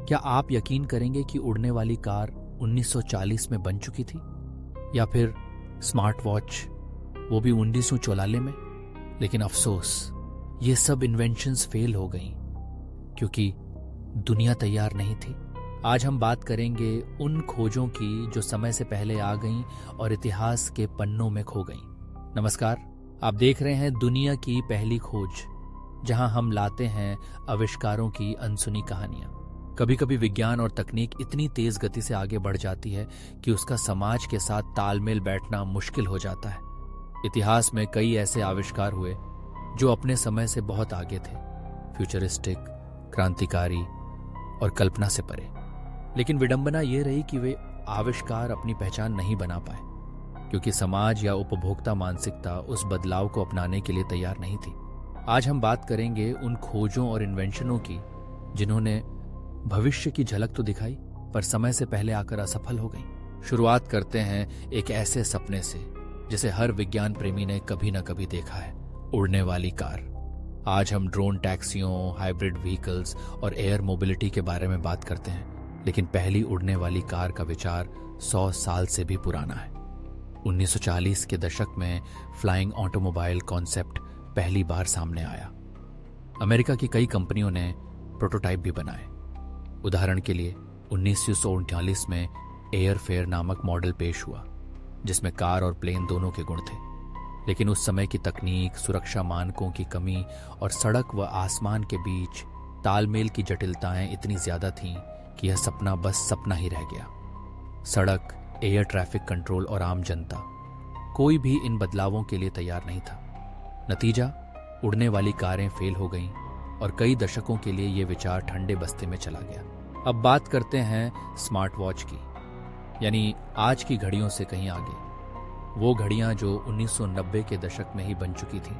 क्या आप यकीन करेंगे कि उड़ने वाली कार 1940 में बन चुकी थी? या फिर स्मार्ट वॉच, वो भी 1944 में? लेकिन अफसोस, ये सब इन्वेंशंस फेल हो गई क्योंकि दुनिया तैयार नहीं थी। आज हम बात करेंगे उन खोजों की जो समय से पहले आ गईं और इतिहास के पन्नों में खो गईं। नमस्कार, आप देख रहे हैं दुनिया की पहली खोज, जहां हम लाते हैं आविष्कारों की अनसुनी कहानियां। कभी कभी विज्ञान और तकनीक इतनी तेज गति से आगे बढ़ जाती है कि उसका समाज के साथ तालमेल बैठना मुश्किल हो जाता है। इतिहास में कई ऐसे आविष्कार हुए जो अपने समय से बहुत आगे थे, फ्यूचरिस्टिक, क्रांतिकारी और कल्पना से परे। लेकिन विडंबना ये रही कि वे आविष्कार अपनी पहचान नहीं बना पाए क्योंकि समाज या उपभोक्ता मानसिकता उस बदलाव को अपनाने के लिए तैयार नहीं थी। आज हम बात करेंगे उन खोजों और इन्वेंशनों की जिन्होंने भविष्य की झलक तो दिखाई पर समय से पहले आकर असफल हो गई। शुरुआत करते हैं एक ऐसे सपने से जिसे हर विज्ञान प्रेमी ने कभी न कभी देखा है, उड़ने वाली कार। आज हम ड्रोन टैक्सियों, हाइब्रिड व्हीकल्स और एयर मोबिलिटी के बारे में बात करते हैं, लेकिन पहली उड़ने वाली कार का विचार 100 साल से भी पुराना है। 1940 के दशक में फ्लाइंग ऑटोमोबाइल कॉन्सेप्ट पहली बार सामने आया। अमेरिका की कई कंपनियों ने प्रोटोटाइप भी बनाए। उदाहरण के लिए 1939 में एयरफेयर नामक मॉडल पेश हुआ जिसमें कार और प्लेन दोनों के गुण थे। लेकिन उस समय की तकनीक, सुरक्षा मानकों की कमी और सड़क व आसमान के बीच तालमेल की जटिलताएं इतनी ज्यादा थीं कि यह सपना बस सपना ही रह गया। सड़क, एयर ट्रैफिक कंट्रोल और आम जनता, कोई भी इन बदलावों के लिए तैयार नहीं था। नतीजा, उड़ने वाली कारें फेल हो गईं और कई दशकों के लिए यह विचार ठंडे बस्ते में चला गया। अब बात करते हैं स्मार्ट वॉच की, यानी आज की घड़ियों से कहीं आगे, वो घड़ियां जो 1990 के दशक में ही बन चुकी थीं।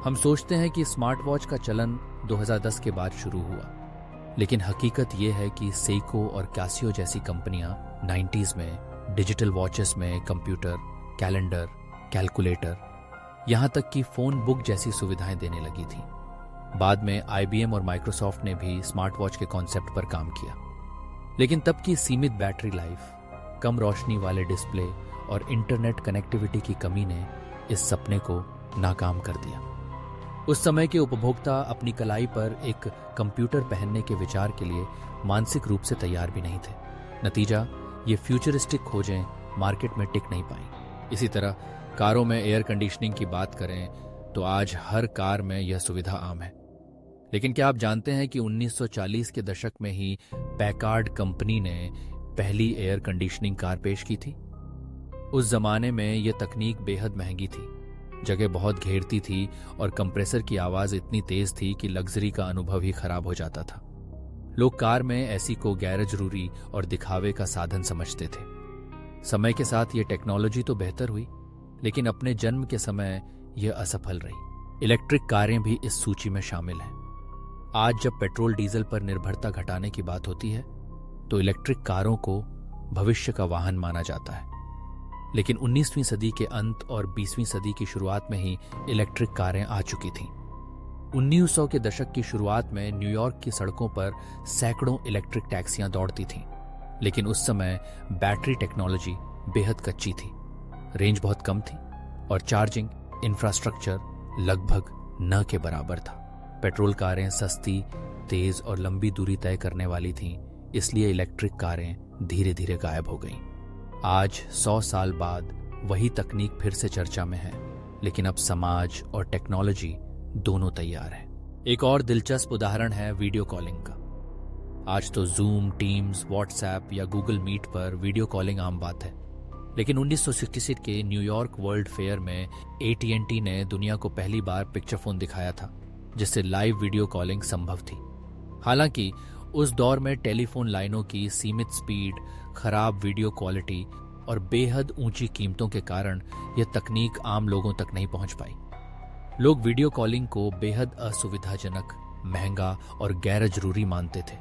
हम सोचते हैं कि स्मार्ट वॉच का चलन 2010 के बाद शुरू हुआ, लेकिन हकीकत यह है कि सेइको और कैसियो जैसी कंपनियां 90s में डिजिटल वॉचेस में कंप्यूटर, कैलेंडर, कैलकुलेटर, यहां तक कि फोन बुक जैसी सुविधाएं देने लगी थीं। बाद में IBM और माइक्रोसॉफ्ट ने भी स्मार्ट वॉच के कॉन्सेप्ट पर काम किया, लेकिन तब की सीमित बैटरी लाइफ, कम रोशनी वाले डिस्प्ले और इंटरनेट कनेक्टिविटी की कमी ने इस सपने को नाकाम कर दिया। उस समय के उपभोक्ता अपनी कलाई पर एक कंप्यूटर पहनने के विचार के लिए मानसिक रूप से तैयार भी नहीं थे। नतीजा, ये फ्यूचरिस्टिक खोजें मार्केट में टिक नहीं पाई। इसी तरह कारों में एयर कंडीशनिंग की बात करें तो आज हर कार में यह सुविधा आम है। लेकिन क्या आप जानते हैं कि 1940 के दशक में ही पैकार्ड कंपनी ने पहली एयर कंडीशनिंग कार पेश की थी। उस जमाने में यह तकनीक बेहद महंगी थी, जगह बहुत घेरती थी और कंप्रेसर की आवाज इतनी तेज थी कि लग्जरी का अनुभव ही खराब हो जाता था। लोग कार में ऐसी को गैर जरूरी और दिखावे का साधन समझते थे। समय के साथ यह टेक्नोलॉजी तो बेहतर हुई, लेकिन अपने जन्म के समय यह असफल रही। इलेक्ट्रिक कारें भी इस सूची में शामिल हैं। आज जब पेट्रोल डीजल पर निर्भरता घटाने की बात होती है तो इलेक्ट्रिक कारों को भविष्य का वाहन माना जाता है। लेकिन 19वीं सदी के अंत और 20वीं सदी की शुरुआत में ही इलेक्ट्रिक कारें आ चुकी थीं। 1900 के दशक की शुरुआत में न्यूयॉर्क की सड़कों पर सैकड़ों इलेक्ट्रिक टैक्सियां दौड़ती थीं, लेकिन उस समय बैटरी टेक्नोलॉजी बेहद कच्ची थी, रेंज बहुत कम थी और चार्जिंग इंफ्रास्ट्रक्चर लगभग न के बराबर था। पेट्रोल कारें सस्ती, तेज और लंबी दूरी तय करने वाली थीं, इसलिए इलेक्ट्रिक कारें धीरे धीरे गायब हो गईं। आज 100 साल बाद वही तकनीक फिर से चर्चा में है, लेकिन अब समाज और टेक्नोलॉजी दोनों तैयार है। एक और दिलचस्प उदाहरण है वीडियो कॉलिंग का। आज तो जूम, टीम्स, व्हाट्सएप या गूगल मीट पर वीडियो कॉलिंग आम बात है, लेकिन 1966 के न्यूयॉर्क वर्ल्ड फेयर में AT&T ने दुनिया को पहली बार पिक्चर फोन दिखाया था, जिससे लाइव वीडियो कॉलिंग संभव थी। हालांकि उस दौर में टेलीफोन लाइनों की सीमित स्पीड, खराब वीडियो क्वालिटी और बेहद ऊंची कीमतों के कारण यह तकनीक आम लोगों तक नहीं पहुंच पाई। लोग वीडियो कॉलिंग को बेहद असुविधाजनक, महंगा और गैर जरूरी मानते थे।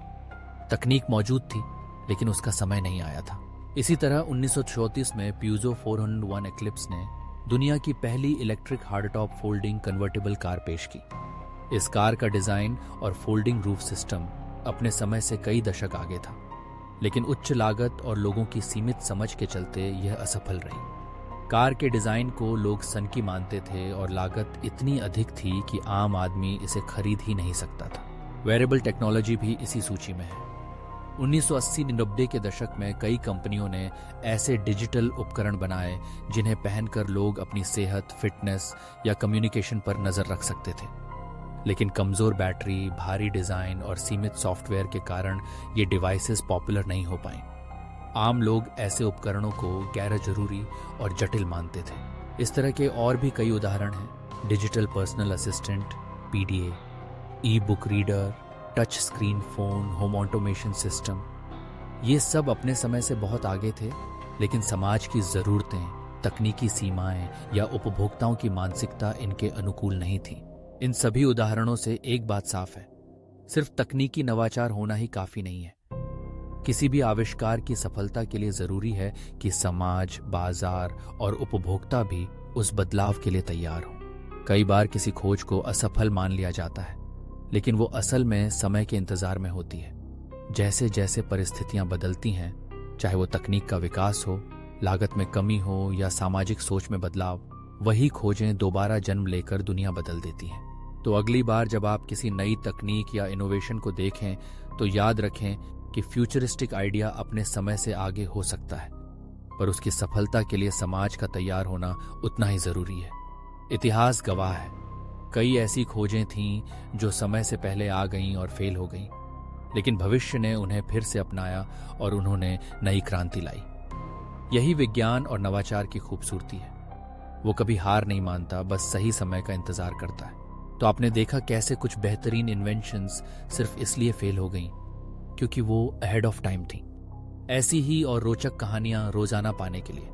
तकनीक मौजूद थी, लेकिन उसका समय नहीं आया था। इसी तरह 1934 में प्यूजो 401 एक्लिप्स ने दुनिया की पहली electric hardtop folding convertible car पेश की। इस कार का डिजाइन और फोल्डिंग रूफ सिस्टम अपने समय से कई दशक आगे था, लेकिन उच्च लागत और लोगों की सीमित समझ के चलते यह असफल रही। कार के डिजाइन को लोग सनकी मानते थे और लागत इतनी अधिक थी कि आम आदमी इसे खरीद ही नहीं सकता था। वेरेबल टेक्नोलॉजी भी इसी सूची में है। 1980-90 के दशक में कई कंपनियों ने ऐसे डिजिटल उपकरण बनाए जिन्हें पहनकर लोग अपनी सेहत, फिटनेस या कम्युनिकेशन पर नजर रख सकते थे। लेकिन कमजोर बैटरी, भारी डिजाइन और सीमित सॉफ्टवेयर के कारण ये डिवाइसेस पॉपुलर नहीं हो पाए। आम लोग ऐसे उपकरणों को गैर जरूरी और जटिल मानते थे। इस तरह के और भी कई उदाहरण हैं। डिजिटल पर्सनल असिस्टेंट, पीडीए, ई book reader, touch screen phone, home automation system, ये सब अपने समय से बहुत आगे थे, लेकिन समाज की जरूरतें, तकनीकी सीमाएं या उपभोक्ताओं की मानसिकता इनके अनुकूल नहीं थी। इन सभी उदाहरणों से एक बात साफ है, सिर्फ तकनीकी नवाचार होना ही काफी नहीं है। किसी भी आविष्कार की सफलता के लिए जरूरी है कि समाज, बाजार और उपभोक्ता भी उस बदलाव के लिए तैयार हो। कई बार किसी खोज को असफल मान लिया जाता है, लेकिन वो असल में समय के इंतजार में होती है। जैसे जैसे परिस्थितियां बदलती हैं, चाहे वो तकनीक का विकास हो, लागत में कमी हो या सामाजिक सोच में बदलाव, वही खोजें दोबारा जन्म लेकर दुनिया बदल देती हैं। तो अगली बार जब आप किसी नई तकनीक या इनोवेशन को देखें तो याद रखें कि फ्यूचरिस्टिक आइडिया अपने समय से आगे हो सकता है, पर उसकी सफलता के लिए समाज का तैयार होना उतना ही जरूरी है। इतिहास गवाह है, कई ऐसी खोजें थीं जो समय से पहले आ गईं और फेल हो गईं, लेकिन भविष्य ने उन्हें फिर से अपनाया और उन्होंने नई क्रांति लाई। यही विज्ञान और नवाचार की खूबसूरती है। वो कभी हार नहीं मानता, बस सही समय का इंतजार करता है। तो आपने देखा कैसे कुछ बेहतरीन इन्वेंशंस सिर्फ इसलिए फेल हो गईं क्योंकि वो अहेड ऑफ टाइम थी। ऐसी ही और रोचक कहानियां रोजाना पाने के लिए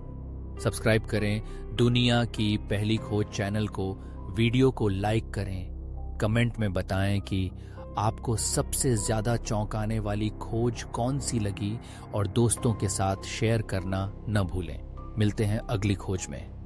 सब्सक्राइब करें दुनिया की पहली खोज चैनल को, वीडियो को लाइक करें, कमेंट में बताएं कि आपको सबसे ज्यादा चौंकाने वाली खोज कौन सी लगी और दोस्तों के साथ शेयर करना न भूलें। मिलते हैं अगली खोज में।